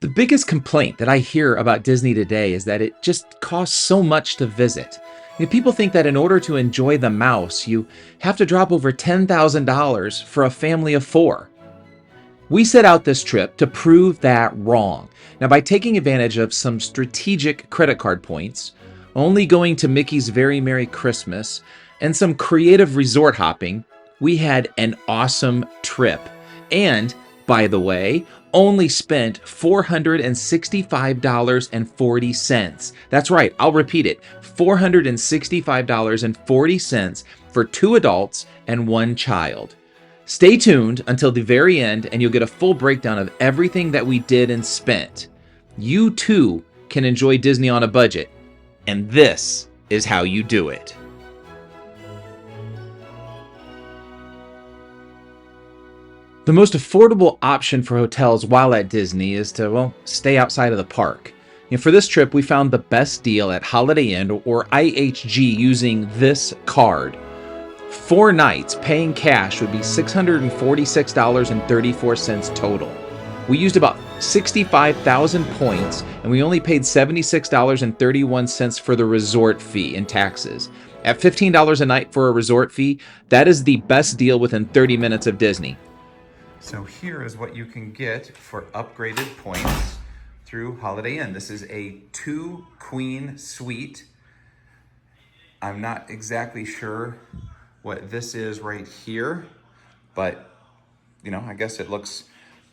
The biggest complaint that I hear about Disney today is that it just costs so much to visit. People think that in order to enjoy the mouse, you have to drop over $10,000 for a family of four. We set out this trip to prove that wrong. Now, by taking advantage of some strategic credit card points, only going to Mickey's Very Merry Christmas, and some creative resort hopping, we had an awesome trip. And, by the way, only spent $465.40. That's right, I'll repeat it, $465.40 for two adults and one child. Stay tuned until the very end and you'll get a full breakdown of everything that we did and spent. You too can enjoy Disney on a budget, and this is how you do it. The most affordable option for hotels while at Disney is to, well, stay outside of the park. For this trip, we found the best deal at Holiday Inn or IHG using this card. 4 nights paying cash would be $646.34 total. We used about 65,000 points and we only paid $76.31 for the resort fee and taxes. At $15 a night for a resort fee, that is the best deal within 30 minutes of Disney. So here is what you can get for upgraded points through Holiday Inn. This is a 2-queen suite. I'm not exactly sure what this is right here, but I guess it looks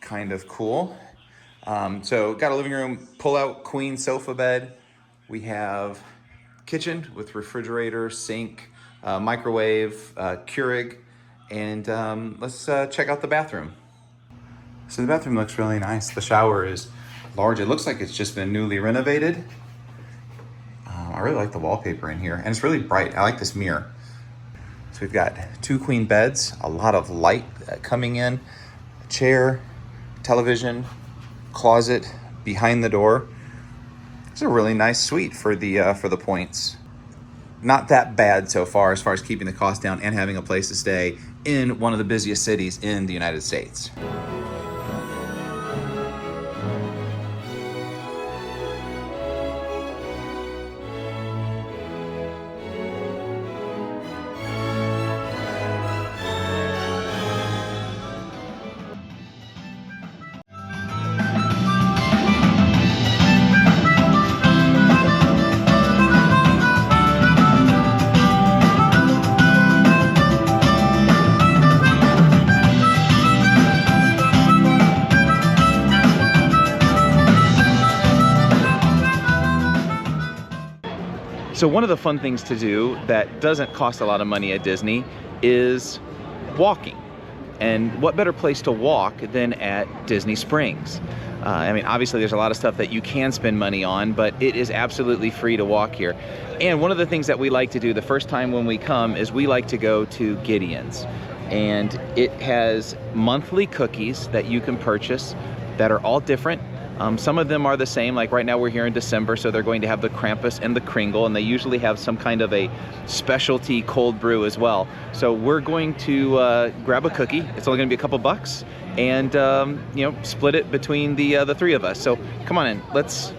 kind of cool. So got a living room, pull-out queen sofa bed. We have kitchen with refrigerator, sink, microwave, Keurig, and let's check out the bathroom. So the bathroom looks really nice. The shower is large. It looks like it's just been newly renovated. I really like the wallpaper in here, and it's really bright. I like this mirror. So we've got 2 queen beds, a lot of light coming in, a chair, television, closet behind the door. It's a really nice suite for the points. Not that bad so far as keeping the cost down and having a place to stay in one of the busiest cities in the United States. So one of the fun things to do that doesn't cost a lot of money at Disney is walking. And what better place to walk than at Disney Springs? Obviously there's a lot of stuff that you can spend money on, but it is absolutely free to walk here. And one of the things that we like to do the first time when we come is we like to go to Gideon's. And it has monthly cookies that you can purchase that are all different. Some of them are the same, like right now we're here in December, so they're going to have the Krampus and the Kringle, and they usually have some kind of a specialty cold brew as well. So we're going to grab a cookie. It's only going to be a couple bucks, and split it between the 3 of us. So come on in, let's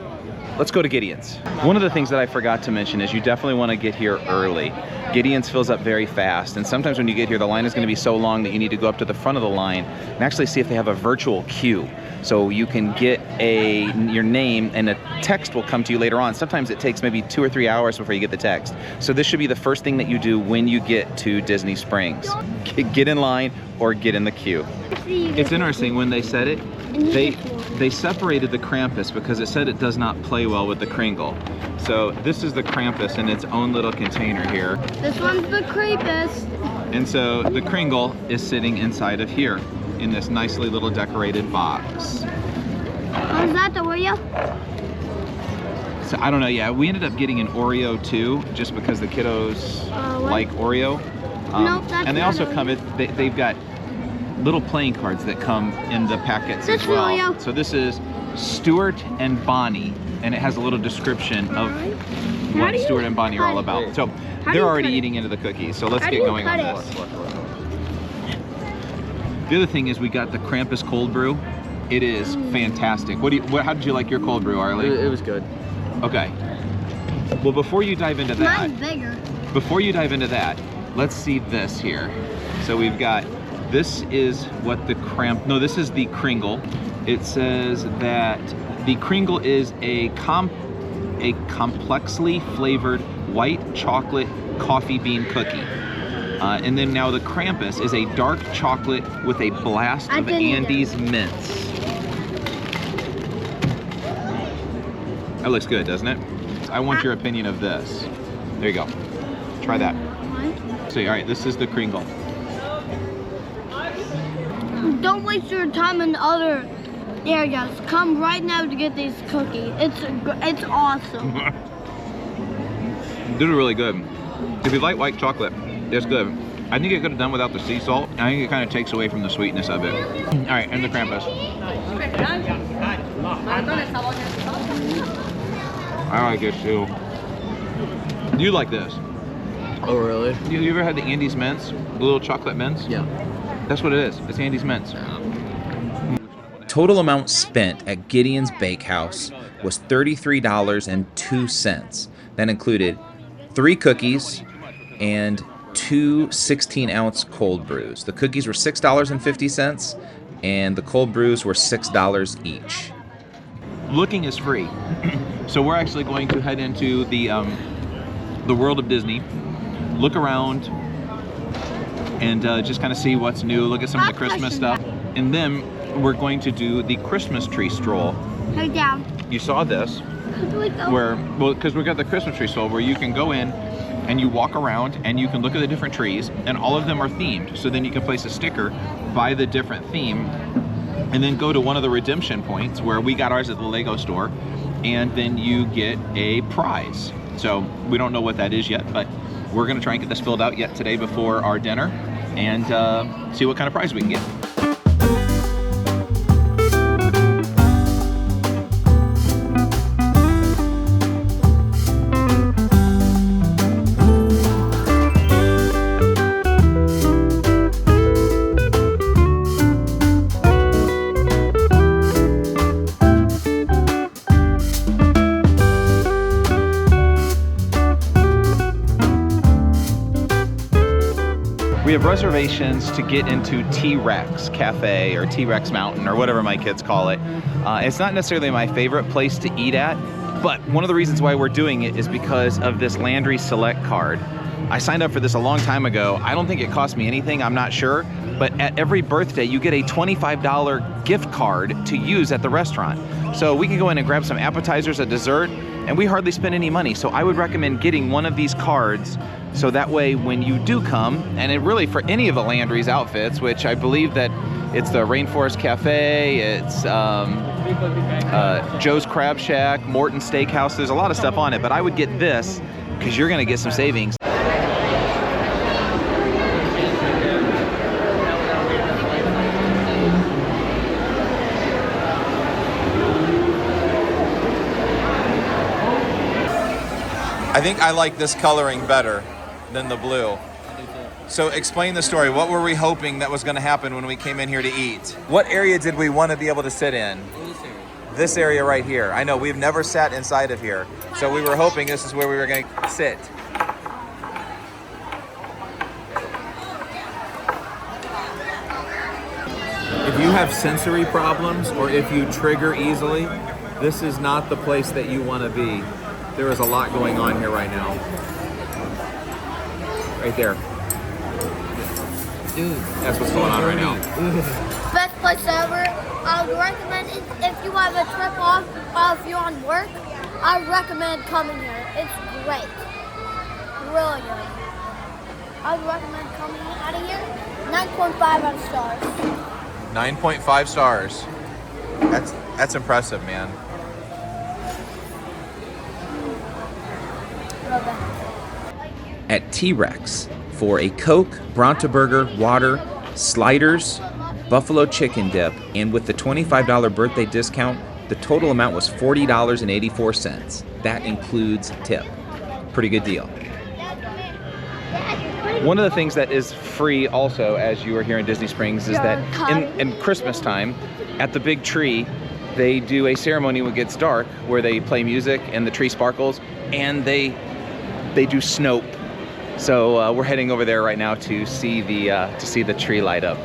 go to Gideon's. One of the things that I forgot to mention is you definitely want to get here early. Gideon's fills up very fast, and sometimes when you get here, the line is going to be so long that you need to go up to the front of the line and actually see if they have a virtual queue. So you can get your name, and a text will come to you later on. Sometimes it takes maybe 2 or 3 hours before you get the text. So this should be the first thing that you do when you get to Disney Springs. Get in line or get in the queue. It's interesting, when they said it, they separated the Krampus because it said it does not play well with the Kringle. So this is the Krampus in its own little container here. This one's the Krampus. And so the Kringle is sitting inside of here in this nicely little decorated box. Is that the Oreo? So I don't know, yeah, we ended up getting an Oreo too, just because the kiddos like Oreo. Nope, that's and they not also Oreo. come with, they've got little playing cards that come in the packets as well. Oreo. So this is Stuart and Bonnie, and it has a little description of what Stuart and Bonnie are all about. So they're already eating into the cookies, so let's get going on this. The other thing is we got the Krampus cold brew. It is fantastic. How did you like your cold brew, Arlie? It was good. Okay. Well, before you dive into that, Mine's bigger. before you dive into that, let's see this here. So we've got, this is what the this is the Kringle. It says that the Kringle is a complexly flavored white chocolate coffee bean cookie. And then now the Krampus is a dark chocolate with a blast of Andes mints. That looks good, doesn't it? I want your opinion of this. There you go. Try that. So, all right, this is the Kringle. Don't waste your time in other areas. Come right now to get these cookies. It's awesome. These are really good. If you like white chocolate, it's good. I think it could have done without the sea salt. I think it kind of takes away from the sweetness of it. All right, and the Krampus. I like it too. You like this? Oh, really? You ever had the Andes mints? The little chocolate mints? Yeah. That's what it is. It's Andes mints. Total amount spent at Gideon's Bakehouse was $33.02. That included 3 cookies and 2 16-ounce cold brews. The cookies were $6.50 and the cold brews were $6 each. Looking is free. So we're actually going to head into the world of Disney, look around, and just kind of see what's new, look at some of the Christmas stuff. And then we're going to do the Christmas tree stroll. Hey, Dad. You saw this, because we got the Christmas tree stroll where you can go in and you walk around and you can look at the different trees, and all of them are themed. So then you can place a sticker by the different theme, and then go to one of the redemption points where we got ours at the Lego store, and then you get a prize. So we don't know what that is yet, but we're gonna try and get this filled out yet today before our dinner, and see what kind of prize we can get. We have reservations to get into T-Rex Cafe or T-Rex Mountain or whatever my kids call it. It's not necessarily my favorite place to eat at, but one of the reasons why we're doing it is because of this Landry Select card. I signed up for this a long time ago. I don't think it cost me anything, I'm not sure, but at every birthday you get a $25 gift card to use at the restaurant. So we can go in and grab some appetizers, a dessert, and we hardly spend any money. So I would recommend getting one of these cards, so that way when you do come, and it really for any of the Landry's outfits, which I believe that it's the Rainforest Cafe, it's Joe's Crab Shack, Morton Steakhouse, there's a lot of stuff on it, but I would get this because you're gonna get some savings. I think I like this coloring better than the blue. So explain the story. What were we hoping that was going to happen when we came in here to eat? What area did we want to be able to sit in? This area right here. I know, we've never sat inside of here. So we were hoping this is where we were going to sit. If you have sensory problems or if you trigger easily, this is not the place that you want to be. There is a lot going on here right now. Right there. Dude, that's what's going on right now. Best place ever. I would recommend it if you have a trip off, if you're on work, I recommend coming here. It's great. Really good. I would recommend coming out of here. 9.5 out of stars. 9.5 stars. That's impressive, man. At T-Rex for a Coke, Bronto Burger, water, sliders, buffalo chicken dip, and with the $25 birthday discount, the total amount was $40.84. That includes tip. Pretty good deal. One of the things that is free also as you are here in Disney Springs is that in Christmas time, at the big tree, they do a ceremony when it gets dark where they play music and the tree sparkles, and they do snope. So we're heading over there right now to see the tree light up.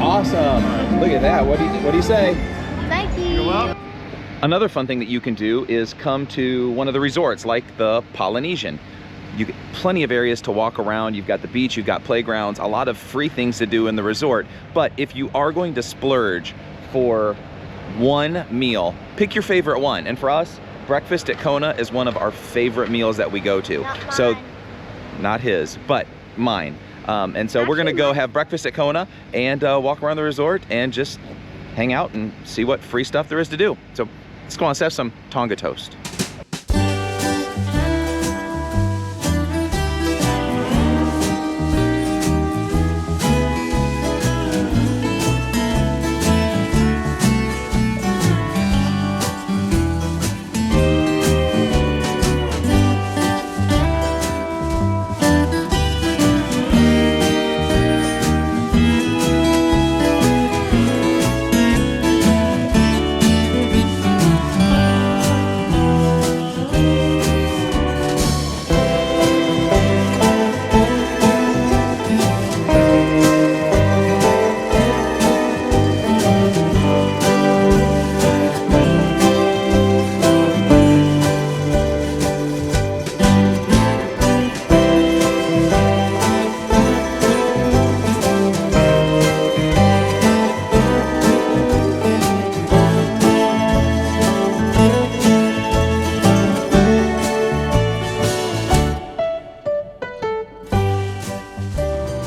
Awesome. Look at that. What do you say? Thank you. You're welcome. Another fun thing that you can do is come to one of the resorts like the Polynesian. You get plenty of areas to walk around. You've got the beach, you've got playgrounds, a lot of free things to do in the resort. But if you are going to splurge for one meal, pick your favorite one. And for us, breakfast at Kona is one of our favorite meals that we go to. So, not his, but mine. And so we're gonna go have breakfast at Kona and walk around the resort and just hang out and see what free stuff there is to do. So let's go on, let's have some Tonga toast.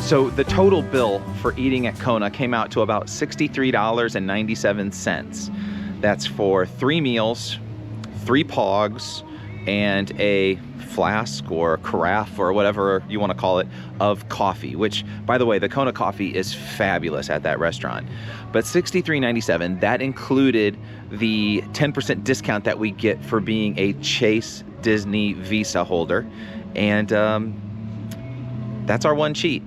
So the total bill for eating at Kona came out to about $63.97. That's for 3 meals, 3 pogs, and a flask or carafe or whatever you want to call it of coffee, which, by the way, the Kona coffee is fabulous at that restaurant. But $63.97, that included the 10% discount that we get for being a Chase Disney Visa holder. And that's our one cheat.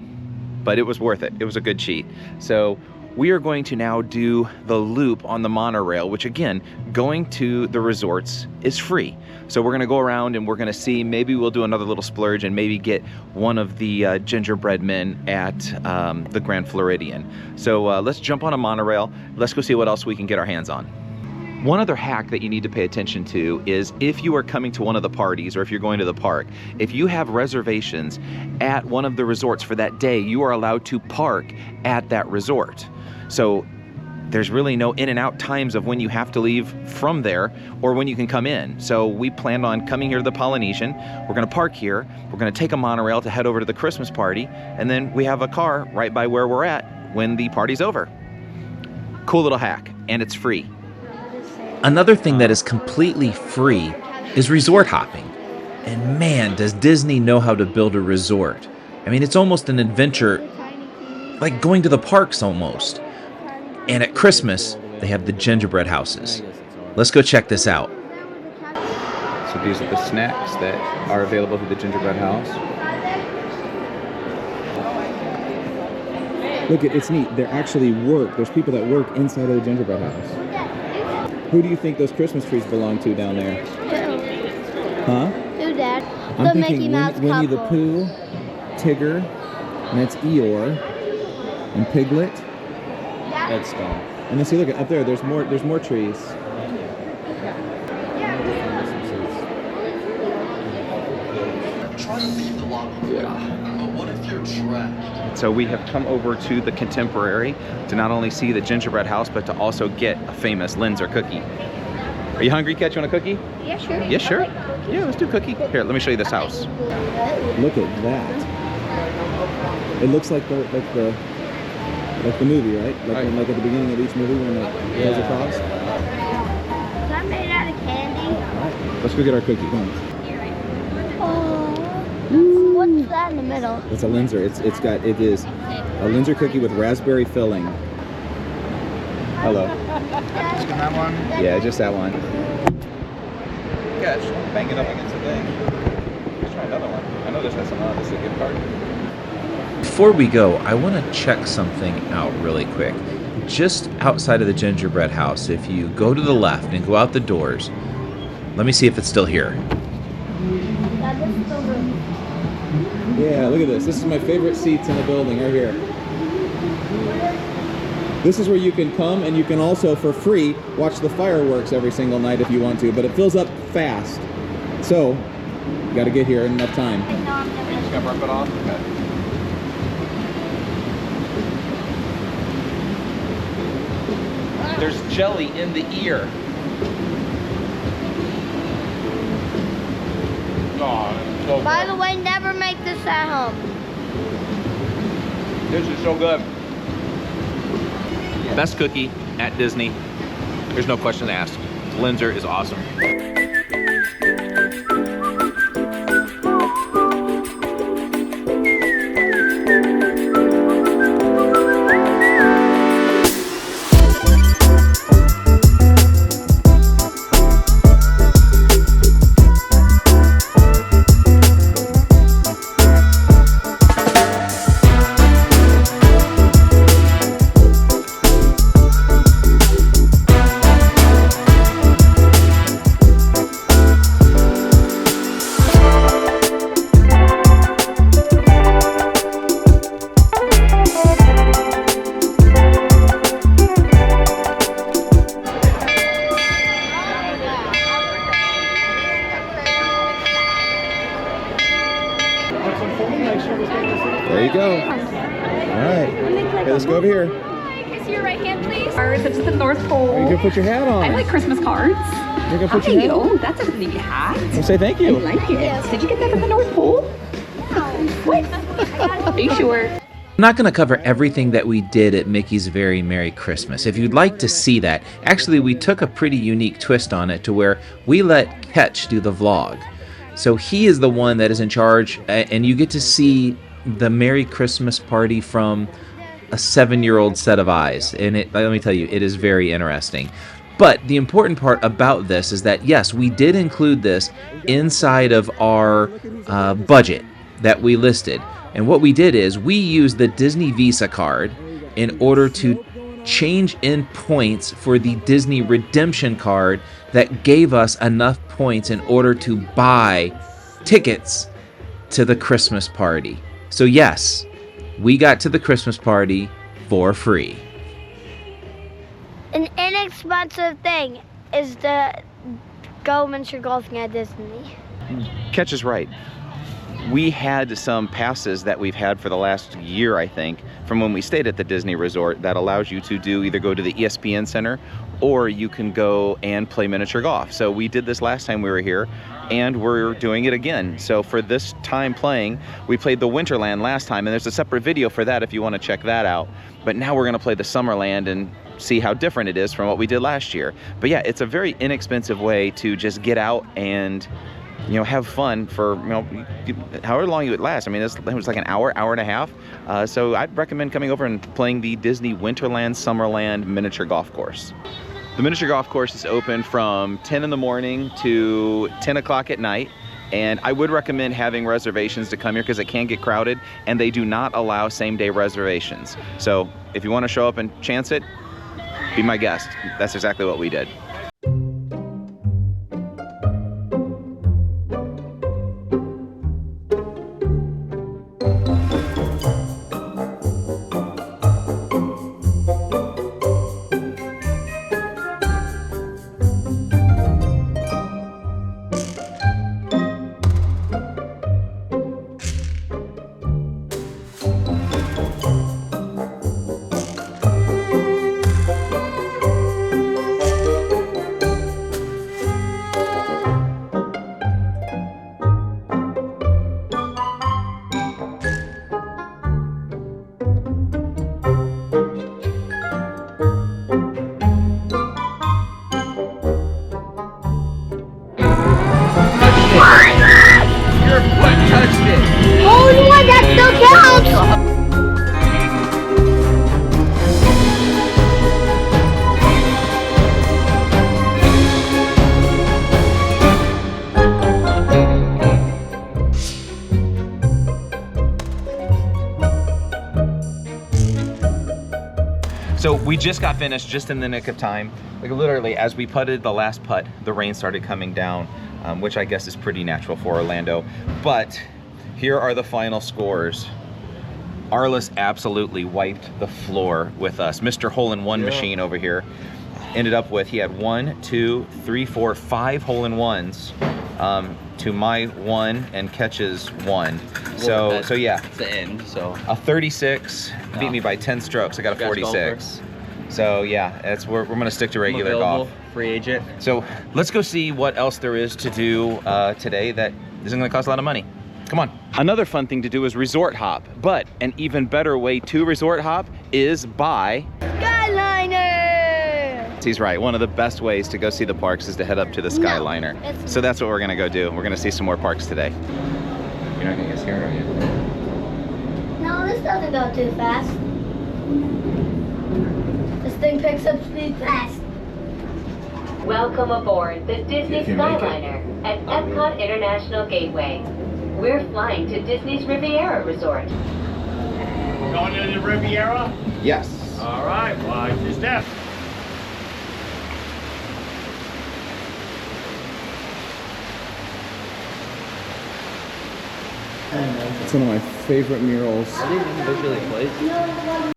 But it was worth it. It was a good cheat. So we are going to now do the loop on the monorail, which again, going to the resorts is free. So we're gonna go around and we're gonna see, maybe we'll do another little splurge and maybe get one of the gingerbread men at the Grand Floridian. So let's jump on a monorail. Let's go see what else we can get our hands on. One other hack that you need to pay attention to is if you are coming to one of the parties or if you're going to the park, if you have reservations at one of the resorts for that day, you are allowed to park at that resort. So there's really no in and out times of when you have to leave from there or when you can come in. So we planned on coming here to the Polynesian. We're gonna park here. We're gonna take a monorail to head over to the Christmas party. And then we have a car right by where we're at when the party's over. Cool little hack, and it's free. Another thing that is completely free is resort hopping. And man, does Disney know how to build a resort. I mean, it's almost an adventure, like going to the parks almost. And at Christmas, they have the gingerbread houses. Let's go check this out. So these are the snacks that are available through the gingerbread house. Look, it's neat. They actually work. There's people that work inside of the gingerbread house. Who do you think those Christmas trees belong to down there? Huh? Who, Dad? I'm The thinking Mickey Mouse Winnie the couple. Pooh, Tigger, and that's Eeyore, and Piglet. That's Stone. And then see, look up there. There's more trees. So we have come over to the Contemporary to not only see the gingerbread house, but to also get a famous Linzer cookie. Are you hungry, Kat? You want a cookie? Yeah, sure. Yeah, sure. Yeah, let's do cookie. Here, let me show you this house. Look at that. It looks like the movie, right? Like at the beginning of each movie when it goes across. Is that made out of candy? Let's go get our cookie. Come on. Oh. What's that in the middle? It's a Linzer. It is a Linzer cookie with raspberry filling. Hello. Just that one? Yeah, just that one. Gosh, bang it up against the thing. Let's try another one. I know this has some on. This is a gift card. Before we go, I want to check something out really quick. Just outside of the gingerbread house, if you go to the left and go out the doors, let me see if it's still here. Yeah, look at this. This is my favorite seats in the building right here. This is where you can come and you can also, for free, watch the fireworks every single night if you want to, but it fills up fast. So, you got to get here in enough time. You just got to rip it off? Okay. There's jelly in the ear. Oh, By the way, never make this at home. This is so good. Best cookie at Disney. There's no question asked. Linzer is awesome. There you go. All right. Okay, let's go over here. Can I see your right hand, please? Cards up to the North Pole. You can put your hat on. I like Christmas cards. You can put your hat on. Oh, that's a neat hat. Well, say thank you. I like it. Did you get that from the North Pole? What? Are you sure? I'm not going to cover everything that we did at Mickey's Very Merry Christmas. If you'd like to see that, actually we took a pretty unique twist on it to where we let Ketch do the vlog. So he is the one that is in charge, and you get to see the Merry Christmas party from a 7-year-old set of eyes. And let me tell you, it is very interesting. But the important part about this is that, yes, we did include this inside of our budget that we listed. And what we did is we used the Disney Visa card in order to change in points for the Disney redemption card that gave us enough points in order to buy tickets to the Christmas party. So yes, we got to the Christmas party for free. An inexpensive thing is to go miniature golfing at Disney. Ketch is right. We had some passes that we've had for the last year, I think, from when we stayed at the Disney Resort that allows you to either go to the ESPN Center or you can go and play miniature golf. So we did this last time we were here and we're doing it again. So for this time playing, we played the Winterland last time and there's a separate video for that if you want to check that out. But now we're going to play the Summerland and see how different it is from what we did last year. But yeah, it's a very inexpensive way to just get out and have fun for, however long it lasts. I mean, it was like an hour and a half. So I'd recommend coming over and playing the Disney Winterland Summerland miniature golf course. The miniature golf course is open from 10 in the morning to 10 o'clock at night. And I would recommend having reservations to come here because it can get crowded and they do not allow same-day reservations. So if you want to show up and chance it, be my guest. That's exactly what we did. We just got finished just in the nick of time. Like literally, as we putted the last putt, the rain started coming down, which I guess is pretty natural for Orlando. But here are the final scores. Arliss absolutely wiped the floor with us. Mr. Hole-in-One machine over here ended up with, he had 1, 2, 3, 4, 5 hole-in-ones to my 1 and Ketch's 1. So yeah. It's the end, so. A 36 beat me by 10 strokes. I got a 46. So yeah, we're gonna stick to regular golf. Free agent. So let's go see what else there is to do today that isn't gonna cost a lot of money. Come on. Another fun thing to do is resort hop, but an even better way to resort hop is by Skyliner! He's right. One of the best ways to go see the parks is to head up to the Skyliner. No, so that's what we're gonna go do. We're gonna see some more parks today. You're not gonna get scared, are you? No, this doesn't go too fast. This thing picks up speed fast. Welcome aboard the Disney Skyliner at Epcot International Gateway. We're flying to Disney's Riviera Resort. Going to the Riviera? Yes. All right, watch your step. It's one of my favorite murals. Are they visually placed?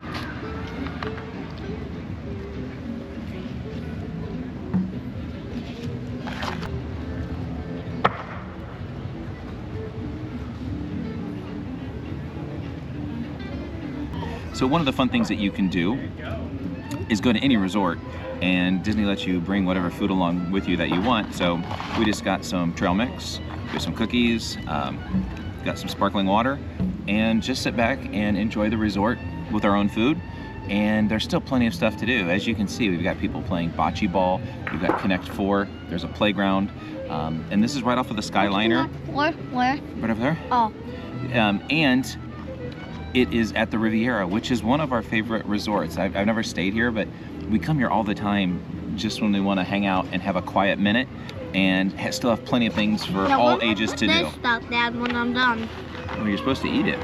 So one of the fun things that you can do is go to any resort and Disney lets you bring whatever food along with you that you want. So we just got some trail mix, there's some cookies, got some sparkling water, and just sit back and enjoy the resort with our own food. And there's still plenty of stuff to do. As you can see, we've got people playing bocce ball, we've got Connect 4, there's a playground, and this is right off of the Skyliner. Where? Right over there. Oh. And it is at the Riviera, which is one of our favorite resorts. I've never stayed here, but we come here all the time just when we want to hang out and have a quiet minute, and still have plenty of things for all ages to do. This stuff, Dad, when I'm done. Well, you're supposed to eat it.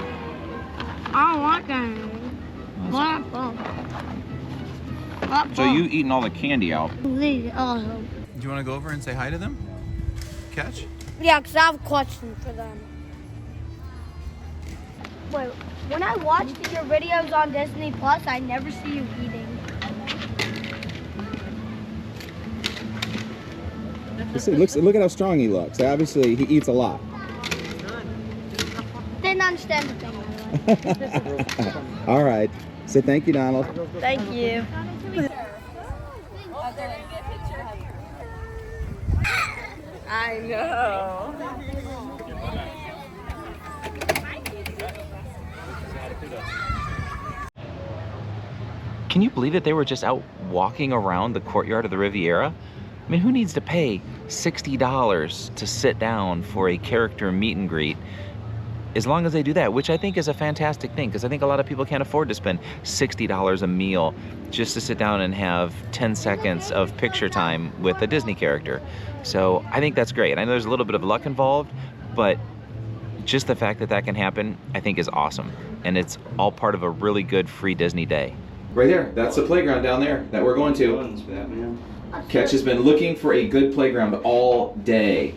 I don't want that. So you eating all the candy out. Do you want to go over and say hi to them? Catch? Yeah, because I have a question for them. Wait, when I watch your videos on Disney Plus, I never see you eating. Look at how strong he looks. Obviously, he eats a lot. Didn't understand the thing. All right. Say thank you, Donald. Thank you. I know. Can you believe that they were just out walking around the courtyard of the Riviera? I mean, who needs to pay $60 to sit down for a character meet and greet? As long as they do that, which I think is a fantastic thing, because I think a lot of people can't afford to spend $60 a meal just to sit down and have 10 seconds of picture time with a Disney character. So I think that's great. I know there's a little bit of luck involved, but just the fact that that can happen, I think is awesome. And it's all part of a really good free Disney day. Right there, that's the playground down there that we're going to. Ketch has been looking for a good playground all day,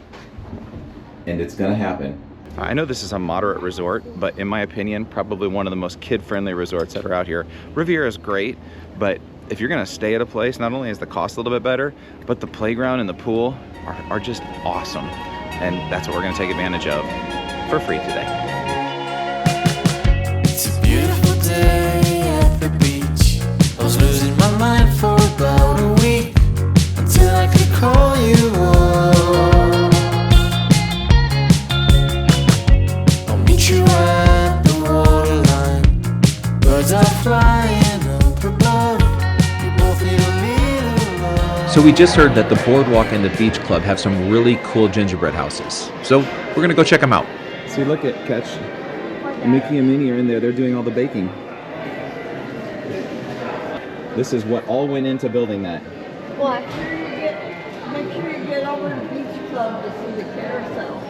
and it's gonna happen. I know this is a moderate resort, but in my opinion, probably one of the most kid-friendly resorts that are out here. Riviera is great, but if you're gonna stay at a place, not only is the cost a little bit better, but the playground and the pool are just awesome. And that's what we're gonna take advantage of for free today. It's a beautiful day at the beach. I was losing my mind for about a week until I could call you up. I'll meet you at the waterline. Birds are flying up above. We both need a little love. So we just heard that the Boardwalk and the Beach Club have some really cool gingerbread houses. So we're gonna go check them out. See, look at Ketch. Mickey and Minnie are in there. They're doing all the baking. This is what all went into building that. What? Make sure you get over to the beach club to see the carousel.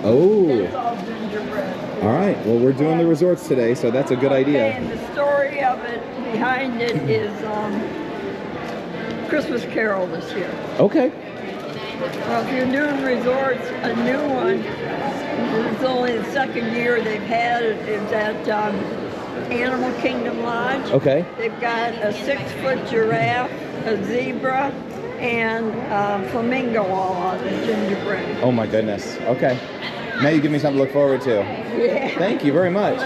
Oh. That's all gingerbread. All right. Well, we're doing the resorts today, so that's a good idea. And the story of it, behind it, is Christmas Carol this year. Okay. Well, if you're doing resorts, a new one, it's only the second year they've had it, is at Animal Kingdom Lodge. Okay. They've got a 6-foot giraffe, a zebra, and flamingo all out of gingerbread. Oh my goodness. Okay. Now you give me something to look forward to. Yeah. Thank you very much.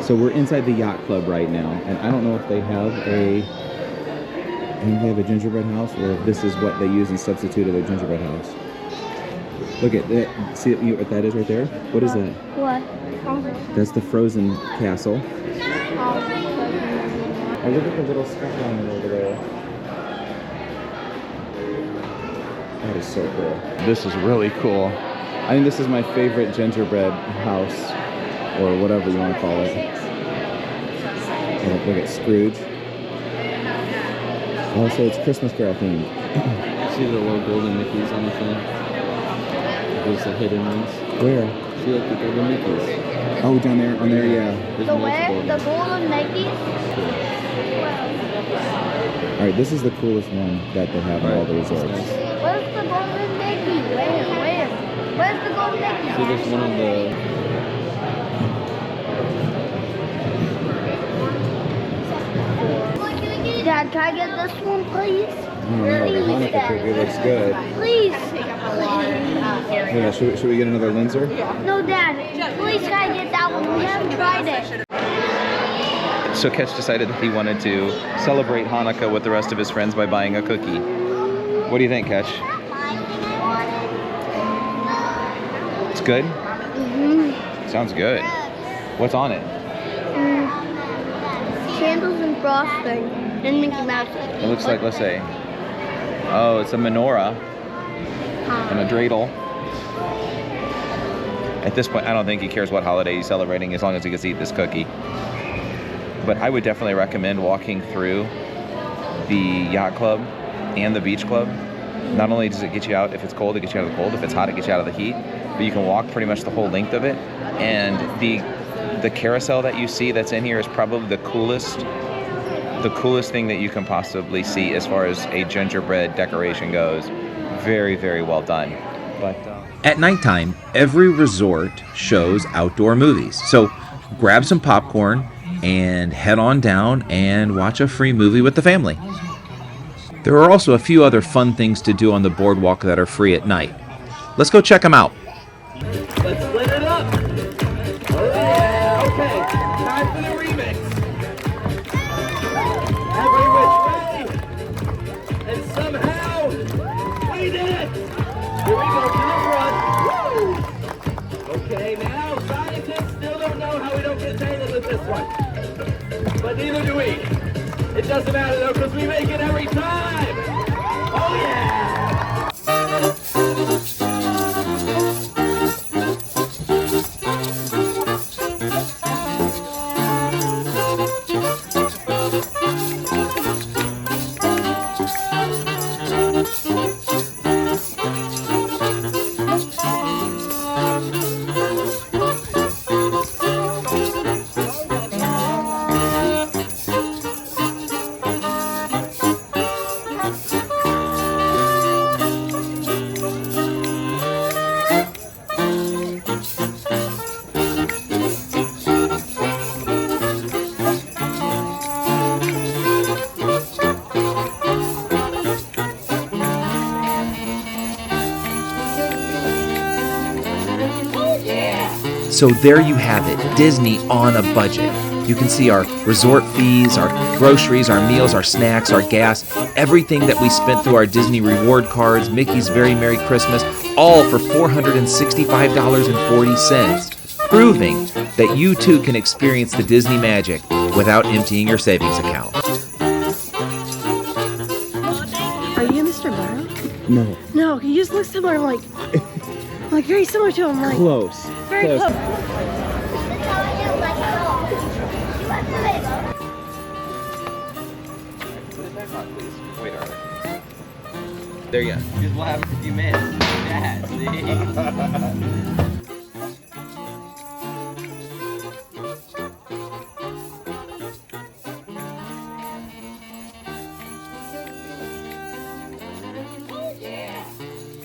So we're inside the Yacht Club right now, and I don't know if they have a gingerbread house, or if this is what they use in substitute of their gingerbread house. Look at that. See what that is right there? What is that? What? That's the Frozen Castle. Oh, look at the little Skyliner over there. That is so cool. This is really cool. I think this is my favorite gingerbread house, or whatever you want to call it. Look at Scrooge. Also, it's Christmas Carol themed. See the little golden Mickeys on the thing? Those the hidden ones. Where? See like the golden Mickeys. Oh, down there, on there, yeah. There's The multiple where? of The them. golden Mickey? All right, this is the coolest one that they have in all the resorts. Where's the golden Mickey? Where? Where's the golden Mickey? See, there's one of the... Dad, can I get this one, please? I don't know, the Hanukkah cookie looks good. Please. Yeah, should we get another Linzer? No, Dad. Please, can I get that one? We haven't tried it. So Ketch decided that he wanted to celebrate Hanukkah with the rest of his friends by buying a cookie. What do you think, Ketch? It's good? Mm-hmm. Sounds good. What's on it? Candles and frosting and Mickey Mouse. It looks like, let's say, oh, it's a menorah and a dreidel. At this point, I don't think he cares what holiday he's celebrating as long as he gets to eat this cookie. But I would definitely recommend walking through the Yacht Club and the Beach Club. Not only does it get you out if it's cold, it gets you out of the cold. If it's hot, it gets you out of the heat. But you can walk pretty much the whole length of it. And the carousel that you see that's in here is probably the coolest thing that you can possibly see as far as a gingerbread decoration goes. Very, very well done. But At nighttime, every resort shows outdoor movies. So grab some popcorn and head on down and watch a free movie with the family. There are also a few other fun things to do on the boardwalk that are free at night. Let's go check them out. Let's lit it up. Oh yeah, okay. Time for the remix. Every which way. And somehow we did it. Here we go to the front. Woo! Okay, now scientists still don't know how we don't get tangled with this one. But neither do we. It doesn't matter though, because we make it every time. Oh yeah. So there you have it, Disney on a budget. You can see our resort fees, our groceries, our meals, our snacks, our gas, everything that we spent through our Disney reward cards, Mickey's Very Merry Christmas, all for $465.40, proving that you too can experience the Disney magic without emptying your savings account. Are you Mr. Burrow? No. No, he just looks similar, like very similar to him. Like, Close. Very close. on, please. Wait, Arthur. There you go. Because what happens if you miss? Dad, see?